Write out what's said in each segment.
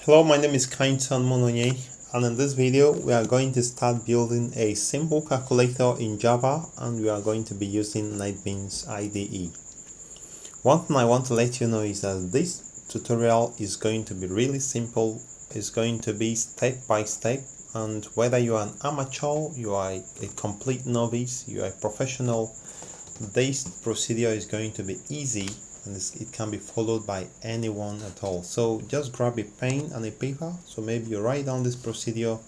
Hello, my name is Kainton Mononye, and in this video we are going to start building a simple calculator in Java, and we are going to be using Netbeans IDE. One thing I want to let you know is that this tutorial is going to be really simple. It's going to be step by step, and whether you are an amateur, you are a complete novice, you are a professional, this procedure is going to be easy and it can be followed by anyone at all. So just grab a pen and a paper. So maybe you write down this procedure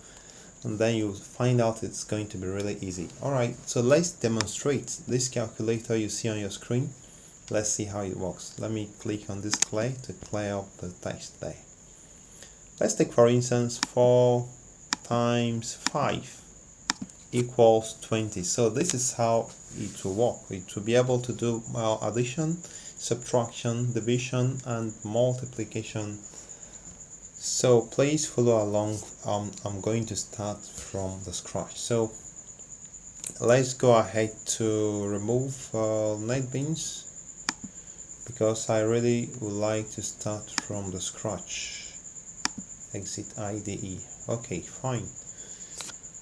and then you'll find out it's going to be really easy. Alright, so let's demonstrate this calculator you see on your screen. Let's see how it works. Let me click on this clear to clear up the text there. Let's take, for instance, 4 times 5 equals 20. So this is how it will work. It will be able to do addition, subtraction, division, and multiplication. So please follow along. I'm going to start from the scratch. So let's go ahead to remove Netbeans because I really would like to start from the scratch. Exit IDE. Okay, fine.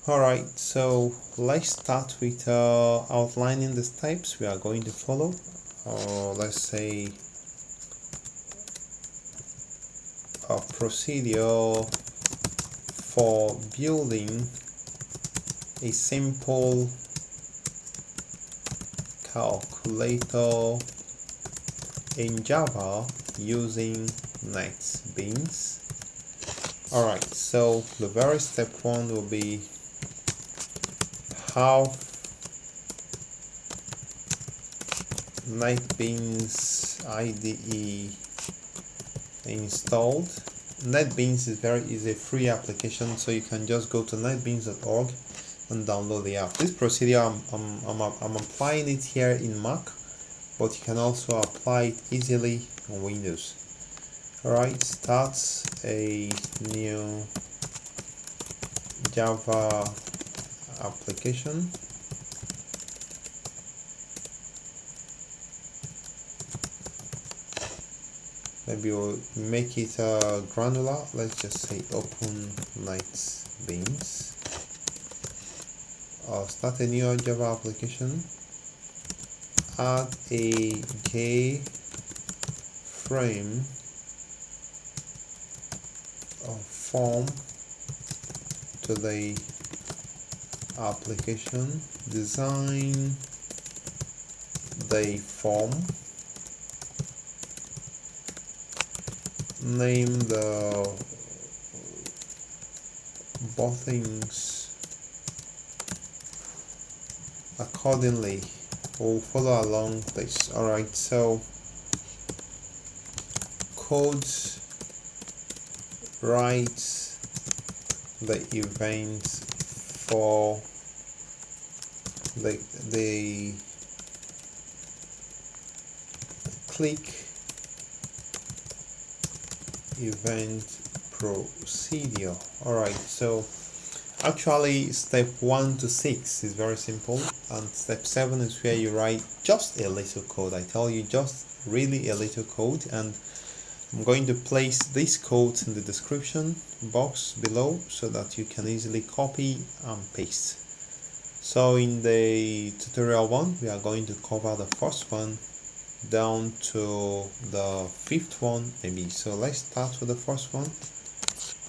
Alright, so let's start with outlining the steps we are going to follow. Let's say a procedure for building a simple calculator in Java using Netbeans. Alright, so the very step one will be how Netbeans IDE installed. Netbeans is a free application, so you can just go to netbeans.org and download the app. This procedure I'm applying it here in Mac, but you can also apply it easily on Windows. Alright, start a new Java application. Maybe we'll make it granular. Let's just say open Netbeans. Start a new Java application. Add a JFrame form to the application. Design the form. Name the buttons accordingly. We'll follow along this. Alright, so code writes the events for the click event procedure. Alright, so actually step 1 to 6 is very simple, and step 7 is where you write just a little code. I tell you, just really a little code, and I'm going to place this code in the description box below so that you can easily copy and paste. So in the tutorial 1 we are going to cover the first one down to the 5th one maybe. So let's start with the first one.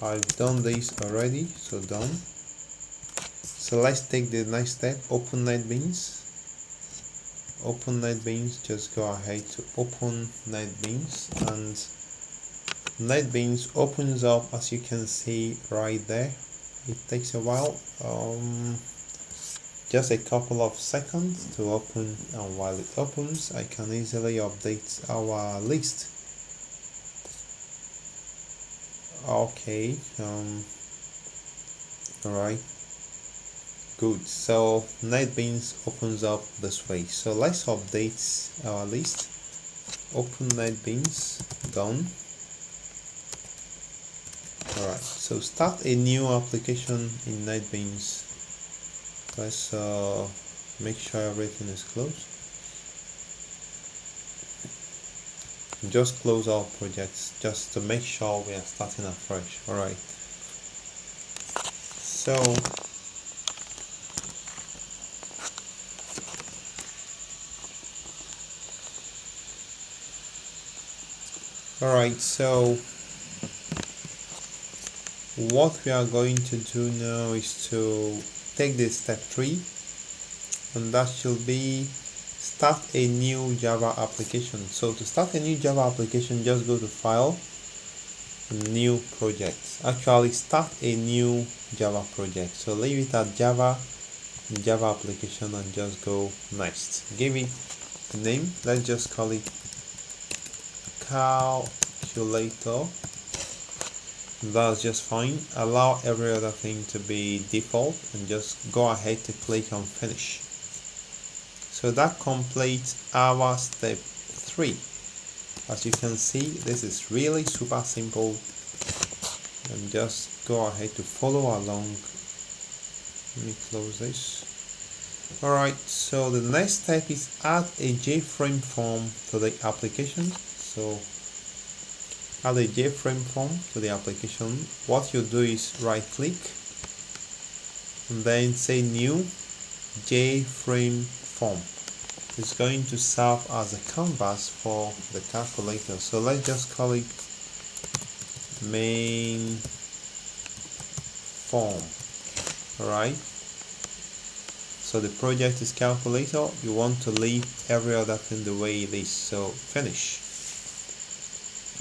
I've done this already, so done. So let's take the next step. Open Netbeans. Open Netbeans. Just go ahead to open Netbeans, and Netbeans opens up as you can see right there. It takes a while, just a couple of seconds to open, and while it opens I can easily update our list. Okay, alright, good. So Netbeans opens up this way. So let's update our list. Open Netbeans, done. Alright, so start a new application in Netbeans. Let's make sure everything is closed. just close our projects just to make sure we are starting afresh. Alright, so what we are going to do now is to take this step 3, and that should be start a new Java application. So to start a new Java application, just go to File, New Project. Actually, start a new Java project. So leave it at Java application and just go next. Give it a name. Let's just call it calculator. That's just fine. Allow every other thing to be default and just go ahead to click on finish. So that completes our step 3. As you can see, this is really super simple, and just go ahead to follow along. Let me close this. Alright, so the next step is add a JFrame form to the application. So add a JFrame form to the application. What you do is right click and then say new JFrame form. It's going to serve as a canvas for the calculator. So let's just call it main form. Alright, so the project is calculator. You want to leave every other thing the way it is, so finish.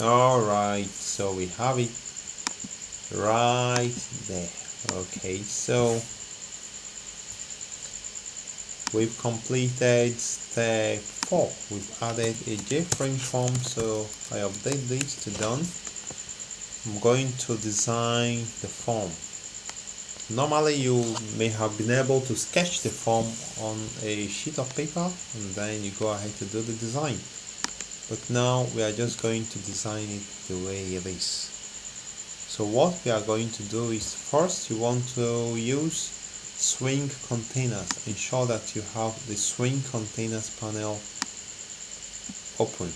Alright, so we have it right there. Okay, so we've completed step 4. We've added a JFrame form, so I update this to done. I'm going to design the form. Normally you may have been able to sketch the form on a sheet of paper and then you go ahead to do the design. But now we are just going to design it the way it is. So what we are going to do is, first you want to use swing containers. Ensure that you have the swing containers panel open.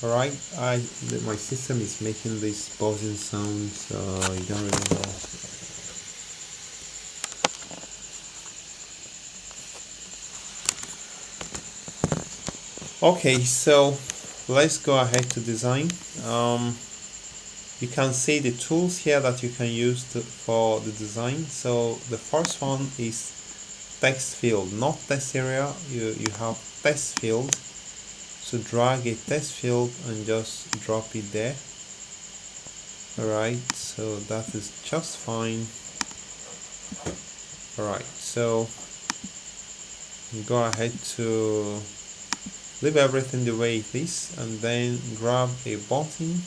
Alright, my system is making this buzzing sound, so I don't really know. Okay, so let's go ahead to design. You can see the tools here that you can use for the design. So the first one is text field, not text area. You have text field. So drag a text field and just drop it there. Alright, so that is just fine. Alright, so go ahead to leave everything the way it is and then grab a button.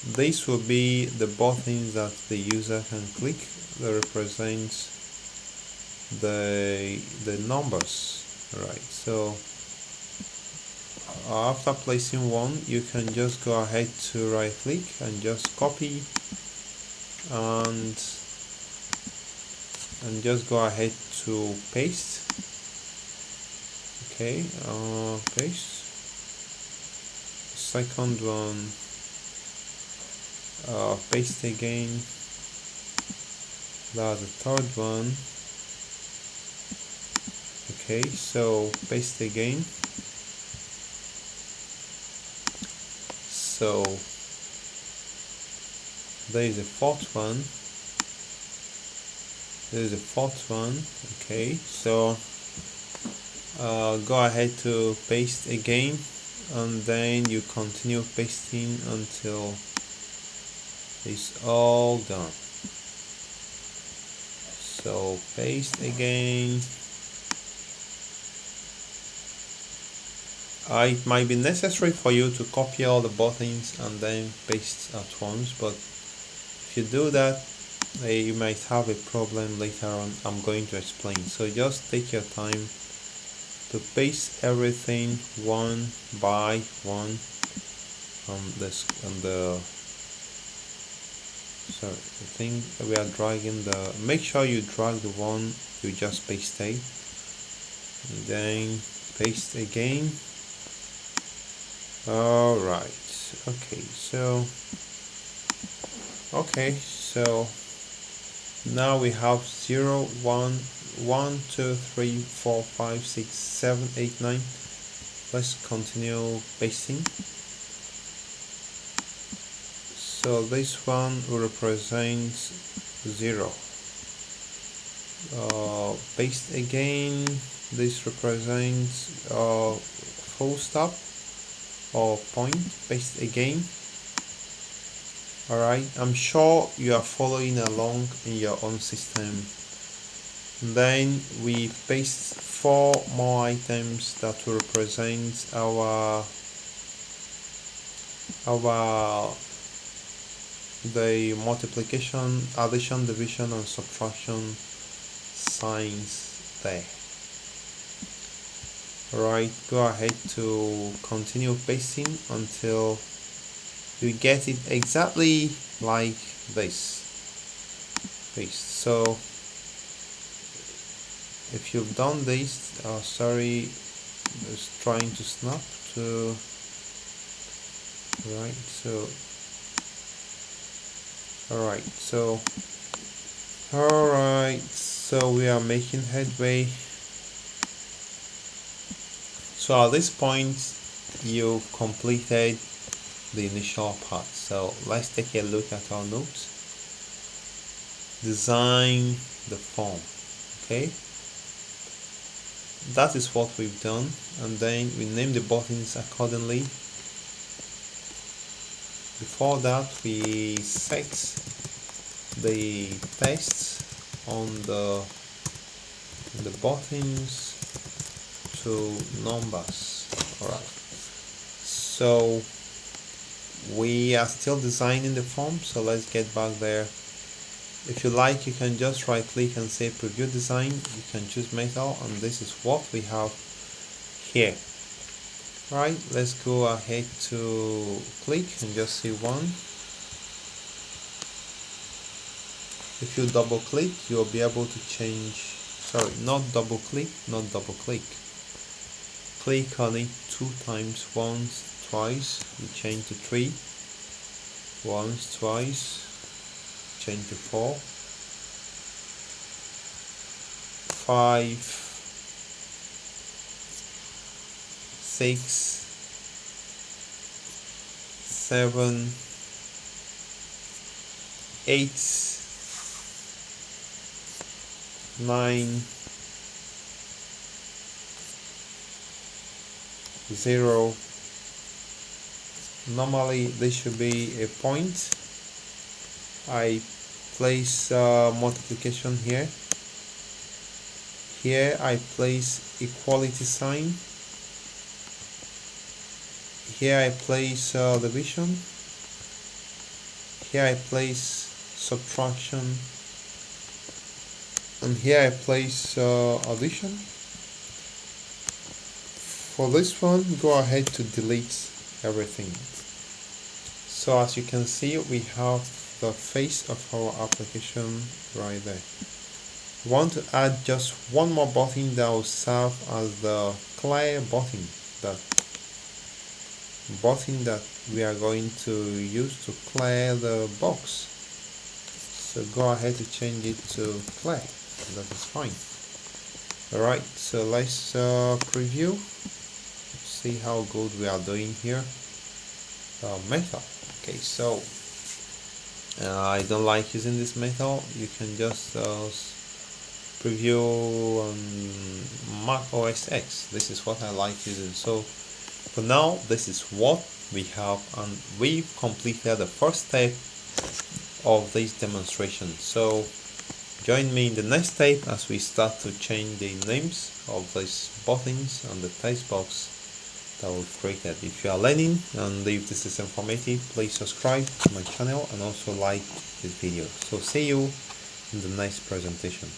This will be the buttons that the user can click that represents the numbers. Alright, so after placing one, you can just go ahead to right click and just copy and just go ahead to paste. Okay, paste. Second one, paste again. That's the third one. Okay, so paste again. So there is a fourth one. There is a fourth one. Okay, so go ahead to paste again, and then you continue pasting until it's all done. So paste again. It might be necessary for you to copy all the buttons and then paste at once, but if you do that, you might have a problem later on. I'm going to explain. So just take your time to paste everything one by one on the thing we are dragging. Make sure you drag the one you just pasted, and then paste again. Alright, so now we have 0, 1, 1, 2, 3, 4, 5, 6, 7, 8, 9. Let's continue pasting. So this one will represent 0. Paste again. This represents full stop or point. Paste again. Alright, I'm sure you are following along in your own system. Then we paste 4 more items that will represent the multiplication, addition, division and subtraction signs there. Alright, go ahead to continue pasting until you get it exactly like this. Paste. So if you've done this, sorry, it's trying to snap to right. So we are making headway. So at this point you've completed the initial part. So let's take a look at our notes. Design the form. Okay, that is what we've done, and then we name the buttons accordingly. Before that, we set the text on the buttons to numbers. Alright, so we are still designing the form, so let's get back there. If you like, you can just right click and say preview design. You can choose metal, and this is what we have here. Right, let's go ahead to click and just see one. If you double click, you'll be able to change, sorry, not double click. Click on it 2 times, once, twice, you change to 3, once, twice, change to 4, 5, 6, 7, 8, 9, 0. Normally this should be a point. I place multiplication here. Here I place equality sign. Here I place division. Here I place subtraction. And here I place addition. For this one, go ahead to delete everything. So as you can see, we have the face of our application right there. We want to add just one more button that will serve as the clear button, that we are going to use to clear the box. So go ahead to change it to clear. That is fine. Alright, so let's preview, see how good we are doing here. Metal. Okay, so I don't like using this metal. You can just preview on Mac OS X. This is what I like using. So for now, this is what we have, and we've completed the first step of this demonstration. So join me in the next step as we start to change the names of these buttons and the text box that we've created. If you are learning and if this is informative, please subscribe to my channel and also like this video. So see you in the next presentation.